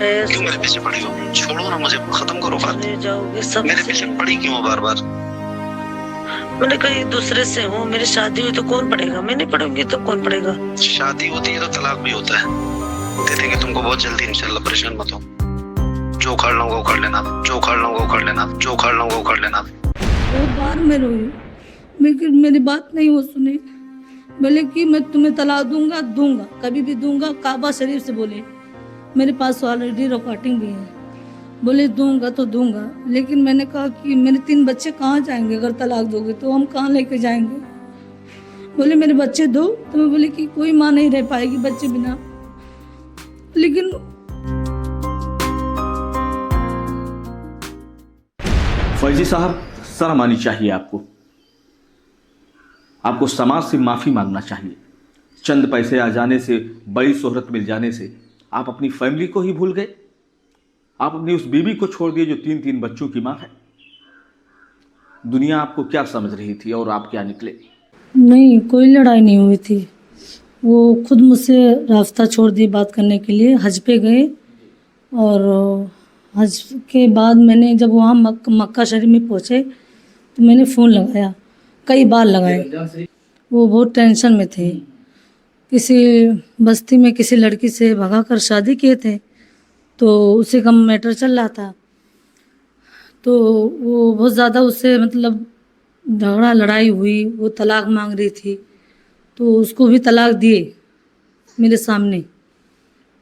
क्यों मेरे पीछे पड़ी हो? छोड़ो ना मुझे, खत्म करो बात। जाओगे सब। मेरे पीछे पड़ी क्यों हो बार बार? मैंने कहीं दूसरे से हूँ, मेरी शादी हुई तो कौन पड़ेगा? मैं नहीं पढ़ूंगी तो कौन पड़ेगा? शादी होती है तो तलाक भी होता है। दे देंगे तुमको बहुत जल्दी इंशाल्लाह, परेशान मत हो। जो उखाड़ लूंगा उखाड़ लेना, जो उखाड़ लूंगा उखाड़ लेना, जो उखाड़ लूंगा उखाड़ लेना। बहुत बार मैं रोई, लेकिन मेरी बात नहीं वो सुनी। बोले कि मैं तुम्हें तलाक दूंगा, कभी भी दूंगा। काबा शरीफ से बोले, मेरे पास ऑलरेडी रिकॉर्डिंग भी है। बोले दूंगा तो दूंगा, लेकिन मैंने कहा कि मेरे 3 बच्चे कहाँ जाएंगे? अगर तलाक दोगे तो हम कहाँ लेके जाएंगे? बोले मेरे बच्चे दो। तो मैं बोले कि कोई माँ नहीं रह पाएगी बच्चे बिना। लेकिन फैजी साहब, शर्म आनी चाहिए आपको समाज से माफ़ी मांगना चाहिए। चंद पैसे आ जाने से, बड़ी शोहरत मिल जाने से आप अपनी फैमिली को ही भूल गए। आप अपनी उस बीवी को छोड़ दिए जो 3 बच्चों की माँ है। दुनिया आपको क्या समझ रही थी और आप क्या निकले? नहीं, कोई लड़ाई नहीं हुई थी। वो खुद मुझसे रास्ता छोड़ दी बात करने के लिए। हज पे गए और हज के बाद मैंने जब वहाँ मक्का शरीफ में पहुँचे तो मैंने फ़ोन लगाया, कई बार लगाए। वो बहुत टेंशन में थे। किसी बस्ती में किसी लड़की से भगा कर शादी किए थे, तो उसी का मैटर चल रहा था। तो वो बहुत ज़्यादा उससे मतलब झगड़ा लड़ाई हुई। वो तलाक मांग रही थी, तो उसको भी तलाक दिए मेरे सामने।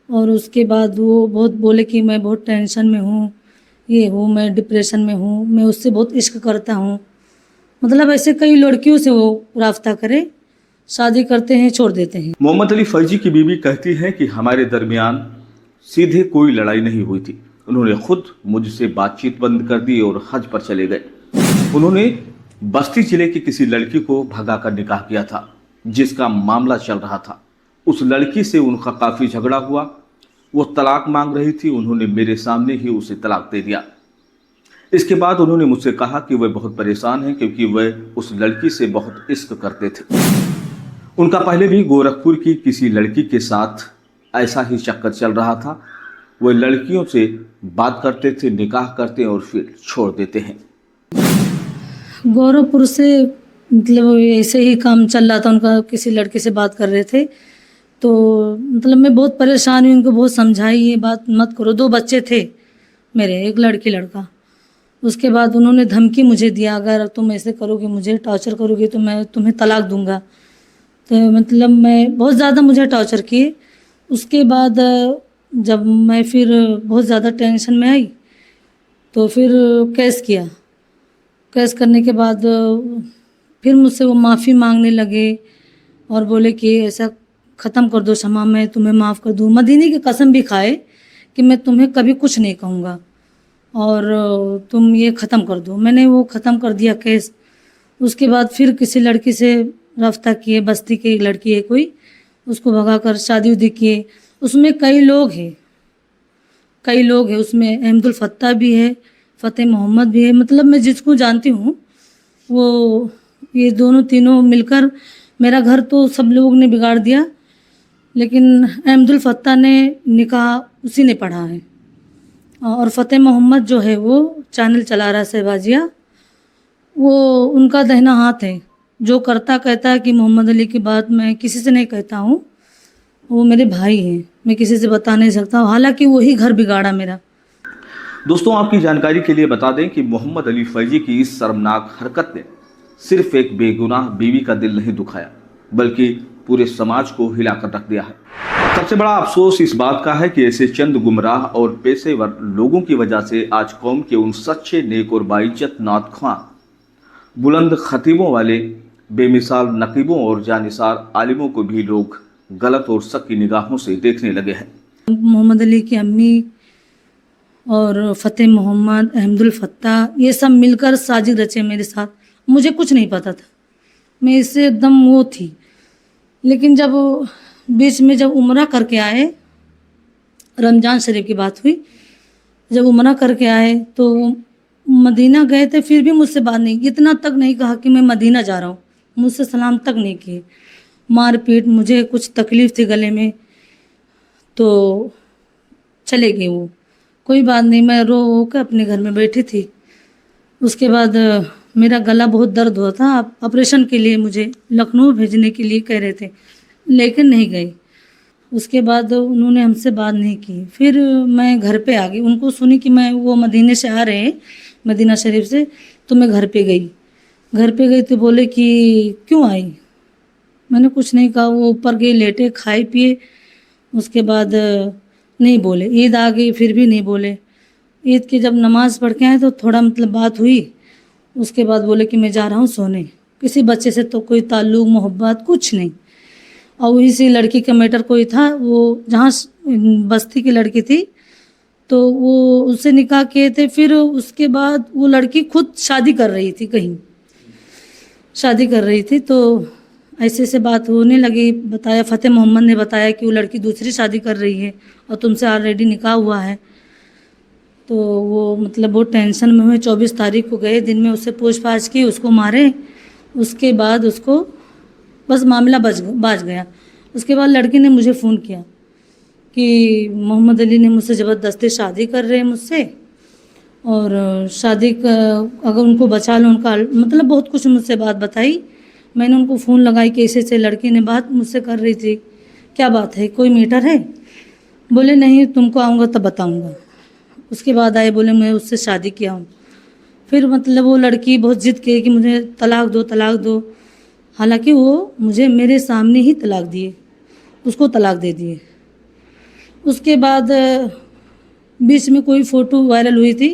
और उसके बाद वो बहुत बोले कि मैं बहुत टेंशन में हूँ, ये हूँ, मैं डिप्रेशन में हूँ, मैं उससे बहुत इश्क करता हूँ। मतलब ऐसे कई लड़कियों से वो राब्ता करे, शादी करते हैं, छोड़ देते हैं। मोहम्मद अली फैजी की बीवी कहती है कि हमारे दरमियान सीधे कोई लड़ाई नहीं हुई थी। उन्होंने खुद मुझसे बातचीत बंद कर दी और हज पर चले गए। उन्होंने बस्ती जिले की किसी लड़की को भगाकर निकाह किया था, जिसका मामला चल रहा था। उस लड़की से उनका काफ़ी झगड़ा हुआ। वो तलाक मांग रही थी, उन्होंने मेरे सामने ही उसे तलाक दे दिया। इसके बाद उन्होंने मुझसे कहा कि वह बहुत परेशान हैं क्योंकि वह उस लड़की से बहुत इश्क करते थे। उनका पहले भी गोरखपुर की किसी लड़की के साथ ऐसा ही चक्कर चल रहा था। वह लड़कियों से बात करते थे, निकाह करते और फिर छोड़ देते हैं। गोरखपुर से मतलब ऐसे ही काम चल रहा था उनका, किसी लड़के से बात कर रहे थे। तो मतलब मैं बहुत परेशान हुई, उनको बहुत समझाई ये बात मत करो। 2 बच्चे थे मेरे, एक लड़की लड़का। उसके बाद उन्होंने धमकी मुझे दिया, अगर तुम ऐसे करोगे, मुझे टॉर्चर करोगे तो मैं तुम्हें तलाक दूंगा। तो मतलब मैं बहुत ज़्यादा मुझे टॉर्चर किए। उसके बाद जब मैं फिर बहुत ज़्यादा टेंशन में आई तो फिर केस किया। केस करने के बाद फिर मुझसे वो माफ़ी मांगने लगे और बोले कि ऐसा ख़त्म कर दो शमा, मैं तुम्हें माफ़ कर दूँ। मदीने की कसम भी खाए कि मैं तुम्हें कभी कुछ नहीं कहूँगा और तुम ये ख़त्म कर दो। मैंने वो ख़त्म कर दिया केस। उसके बाद फिर किसी लड़की से राब्ता किए, बस्ती की एक लड़की है कोई, उसको भगाकर शादी उदी किए। उसमें कई लोग हैं उसमें अहमदुल फत्ता भी है, फ़तेह मोहम्मद भी है। मतलब मैं जिसको जानती हूँ वो ये दोनों तीनों मिलकर मेरा घर तो सब लोगों ने बिगाड़ दिया। लेकिन अहमदुल फत्ता ने निकाह उसी ने पढ़ा है और फ़तेह मोहम्मद जो है वो चैनल चला रहा है शहबाजिया, वो उनका दाहिना हाथ है। जो करता कहता है कि मोहम्मद अली की बात मैं किसी से नहीं कहता हूँ, वो मेरे भाई हैं, मैं किसी से बता नहीं सकता। हालांकि वही घर बिगाड़ा मेरा। दोस्तों, आपकी जानकारी के लिए बता दें कि मोहम्मद अली फैजी की इस शर्मनाक हरकत ने सिर्फ एक बेगुनाह बीवी का दिल नहीं दुखाया, बल्कि पूरे समाज को हिलाकर रख दिया है। सबसे बड़ा अफसोस इस बात का है कि ऐसे चंद गुमराह और पेशेवर लोगों की वजह से आज कौम के उन सच्चे, नेक और बाइज्जत नात-ख्वां, बुलंद खतीबों वाले बेमिसाल नकीबों और जानिसार आलिमों को भी लोग गलत और शक की निगाहों से देखने लगे हैं। मोहम्मद अली की अम्मी और फ़तेह मोहम्मद, अहमदुल फत्ता, ये सब मिलकर साजिश रचे मेरे साथ। मुझे कुछ नहीं पता था, मैं इससे एकदम वो थी। लेकिन जब बीच में जब उम्रा करके आए, रमज़ान शरीफ की बात हुई, जब उम्रा करके आए तो मदीना गए थे, फिर भी मुझसे बात नहीं, इतना तक नहीं कहा कि मैं मदीना जा रहा हूँ, मुझसे सलाम तक नहीं किए। मार पीट, मुझे कुछ तकलीफ़ थी गले में तो चले गए वो। कोई बात नहीं, मैं रो रो के अपने घर में बैठी थी। उसके बाद मेरा गला बहुत दर्द हुआ था, ऑपरेशन के लिए मुझे लखनऊ भेजने के लिए कह रहे थे, लेकिन नहीं गई। उसके बाद उन्होंने हमसे बात नहीं की। फिर मैं घर पे आ गई, उनको सुनी कि मैं वो मदीने से आ रहे हैं, मदीना शरीफ से, तो मैं घर पे गई। घर पे गई तो बोले कि क्यों आई। मैंने कुछ नहीं कहा। वो ऊपर गए, लेटे, खाए पिए। उसके बाद नहीं बोले। ईद आ गई, फिर भी नहीं बोले। ईद की जब नमाज़ पढ़ के आए तो थोड़ा मतलब बात हुई। उसके बाद बोले कि मैं जा रहा हूँ सोने। किसी बच्चे से तो कोई ताल्लुक़ मोहब्बत कुछ नहीं। और वही सी लड़की का मैटर कोई था, वो जहाँ बस्ती की लड़की थी, तो वो उससे निकाह किए थे। फिर उसके बाद वो लड़की खुद शादी कर रही थी, कहीं शादी कर रही थी। तो ऐसे से बात होने लगी। बताया, फ़तेह मोहम्मद ने बताया कि वो लड़की दूसरी शादी कर रही है और तुमसे ऑलरेडी निकाह हुआ है। तो वो मतलब वो टेंशन में हुए। 24 तारीख को गए, दिन में उससे पूछताछ की, उसको मारे। उसके बाद उसको बस मामला बाज गया। उसके बाद लड़की ने मुझे फ़ोन किया कि मोहम्मद अली ने मुझसे ज़बरदस्ती शादी कर रहे हैं मुझसे, और शादी का अगर उनको बचा लो, उनका मतलब बहुत कुछ मुझसे बात बताई। मैंने उनको फ़ोन लगाई कि ऐसे लड़की ने बात मुझसे कर रही थी, क्या बात है, कोई मैटर है। बोले नहीं, तुमको आऊँगा तब बताऊँगा। उसके बाद आए, बोले मैं उससे शादी किया हूँ। फिर मतलब वो लड़की बहुत ज़िद की कि मुझे तलाक दो, तलाक दो। हालांकि वो मुझे मेरे सामने ही तलाक दिए, उसको तलाक दे दिए। उसके बाद बीच में कोई फ़ोटो वायरल हुई थी,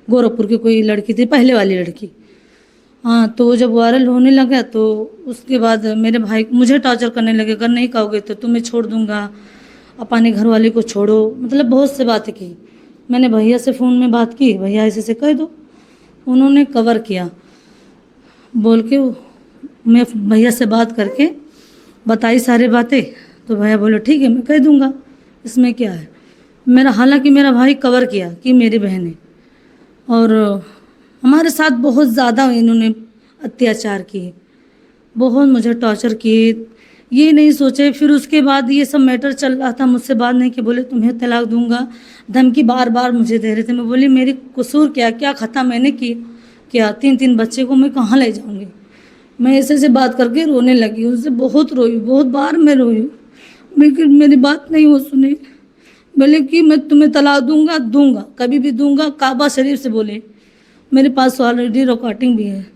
गोरखपुर की कोई लड़की थी, पहले वाली लड़की। हाँ, तो वो जब वायरल होने लगा तो उसके बाद मेरे भाई मुझे टॉर्चर करने लगे, अगर नहीं कहोगे तो तुम्हें छोड़ दूँगा, अपने घर वाले को छोड़ो। मतलब बहुत से बातें की। मैंने भैया से फ़ोन में बात की, भैया ऐसे से कह दो। उन्होंने कवर किया बोल के। मैं भैया से बात करके बताई सारी बातें, तो भैया बोले ठीक है मैं कह दूँगा, इसमें क्या है। हालांकि मेरा भाई कवर किया कि मेरी बहन है, और हमारे साथ बहुत ज़्यादा इन्होंने अत्याचार किए, बहुत मुझे टॉर्चर किए। ये नहीं सोचे। फिर उसके बाद ये सब मैटर चल रहा था, मुझसे बात नहीं कि बोले तुम्हें तलाक दूंगा, धमकी बार बार मुझे दे रहे थे। मैं बोली मेरी कसूर क्या, क्या खता मैंने की, क्या 3 बच्चे को मैं कहाँ ले जाऊंगी। मैं ऐसे से बात करके रोने लगी, उससे बहुत रोई, बहुत बार मैं रोई, लेकिन मेरी बात नहीं वो सुनी। बोले कि मैं तुम्हें तलाक दूंगा, कभी भी दूंगा, काबा शरीफ से बोले। मेरे पास ऑलरेडी रिकॉर्डिंग भी है।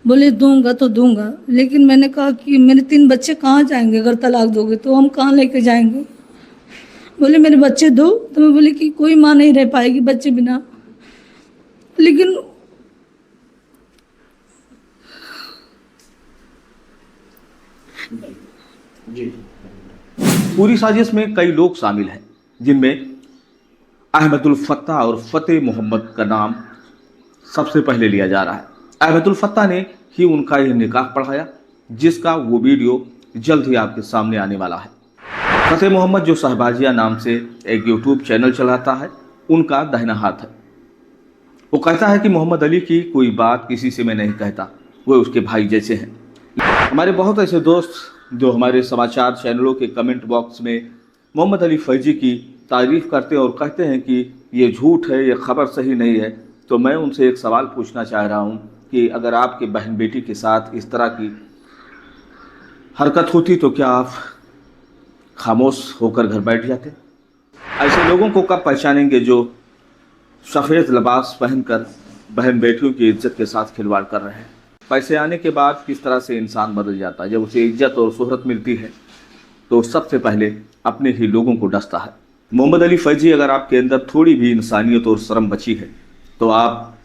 बोले दूंगा तो दूंगा, लेकिन मैंने कहा कि मेरे 3 बच्चे कहाँ जाएंगे, अगर तलाक दोगे तो हम कहाँ लेके जाएंगे। बोले मेरे बच्चे दो। तो मैं बोली कि कोई माँ नहीं रह पाएगी बच्चे बिना। लेकिन पूरी साजिश में कई लोग शामिल हैं, जिनमें अहमदुल फत्ता और फ़तेह मोहम्मद का नाम सबसे पहले लिया जा रहा है। अहमदुल फत्ता ने ही उनका यह निकाह पढ़ाया, जिसका वो वीडियो जल्द ही आपके सामने आने वाला है। फ़तेह मोहम्मद जो शहबाजिया नाम से एक यूट्यूब चैनल चलाता है, उनका दाहिना हाथ है। वो कहता है कि मोहम्मद अली की कोई बात किसी से मैं नहीं कहता, वो उसके भाई जैसे हैं। हमारे बहुत ऐसे दोस्त जो हमारे समाचार चैनलों के कमेंट बॉक्स में मोहम्मद अली फैजी की तारीफ़ करते हैं और कहते हैं कि ये झूठ है, ये खबर सही नहीं है। तो मैं उनसे एक सवाल पूछना चाह रहा हूँ कि अगर आपके बहन बेटी के साथ इस तरह की हरकत होती तो क्या आप खामोश होकर घर बैठ जाते? ऐसे लोगों को कब पहचानेंगे जो सफ़ेद लिबास पहनकर बहन बेटियों की इज्जत के साथ खिलवाड़ कर रहे हैं? पैसे आने के बाद किस तरह से इंसान बदल जाता है। जब उसे इज्जत और शोहरत मिलती है तो सबसे पहले अपने ही लोगों को डसता है। मोहम्मद अली फैजी, अगर आपके अंदर थोड़ी भी इंसानियत और शर्म बची है तो आप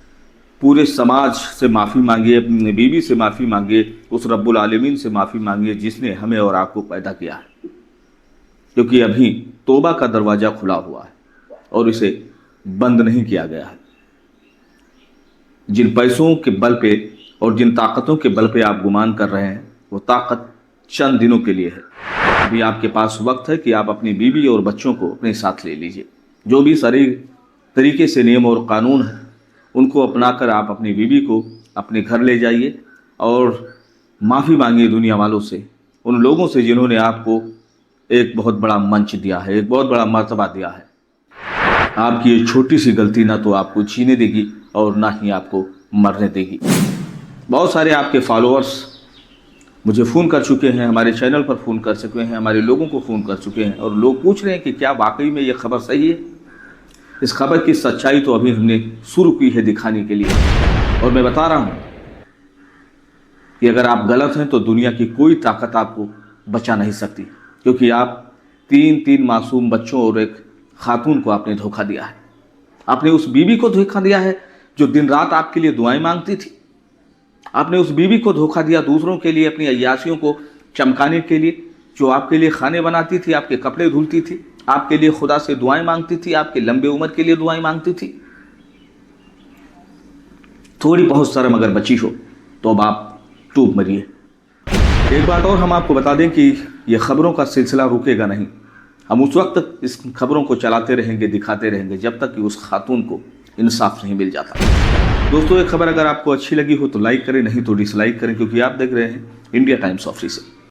पूरे समाज से माफ़ी मांगिए, अपनी बीवी से माफ़ी मांगिए, उस रब्बुल आलमीन से माफ़ी मांगिए जिसने हमें और आपको पैदा किया है। क्योंकि अभी तौबा का दरवाज़ा खुला हुआ है और इसे बंद नहीं किया गया है। जिन पैसों के बल पे और जिन ताकतों के बल पे आप गुमान कर रहे हैं, वो ताकत चंद दिनों के लिए है। अभी आपके पास वक्त है कि आप अपनी बीवी और बच्चों को अपने साथ ले लीजिए। जो भी सारे तरीके से नियम और कानून है उनको अपनाकर आप अपनी बीवी को अपने घर ले जाइए और माफ़ी मांगिए दुनिया वालों से, उन लोगों से जिन्होंने आपको एक बहुत बड़ा मंच दिया है, एक बहुत बड़ा मर्तबा दिया है। आपकी ये छोटी सी गलती ना तो आपको जीने देगी और ना ही आपको मरने देगी। बहुत सारे आपके फॉलोअर्स मुझे फ़ोन कर चुके हैं, हमारे चैनल पर फ़ोन कर चुके हैं, हमारे लोगों को फ़ोन कर चुके हैं और लोग पूछ रहे हैं कि क्या वाकई में ये खबर सही है। इस खबर की सच्चाई तो अभी हमने शुरू की है दिखाने के लिए, और मैं बता रहा हूँ कि अगर आप गलत हैं तो दुनिया की कोई ताकत आपको बचा नहीं सकती, क्योंकि आप तीन मासूम बच्चों और एक खातून को आपने धोखा दिया है। आपने उस बीवी को धोखा दिया है जो दिन रात आपके लिए दुआएं मांगती थी। आपने उस बीवी को धोखा दिया दूसरों के लिए, अपनी अय्यासियों को चमकाने के लिए, जो आपके लिए खाने बनाती थी, आपके कपड़े धुलती थी, आपके लिए खुदा से दुआएं मांगती थी, आपके लंबे उम्र के लिए दुआएं मांगती थी। थोड़ी बहुत शर्म अगर बची हो तो अब आप टूब मरिए। एक बात और हम आपको बता दें कि यह खबरों का सिलसिला रुकेगा नहीं। हम उस वक्त तक इस खबरों को चलाते रहेंगे, दिखाते रहेंगे, जब तक कि उस खातून को इंसाफ नहीं मिल जाता। दोस्तों, ये खबर अगर आपको अच्छी लगी हो तो लाइक करें, नहीं तो डिसलाइक करें, क्योंकि आप देख रहे हैं इंडिया टाइम्स ऑफ रीसेंट।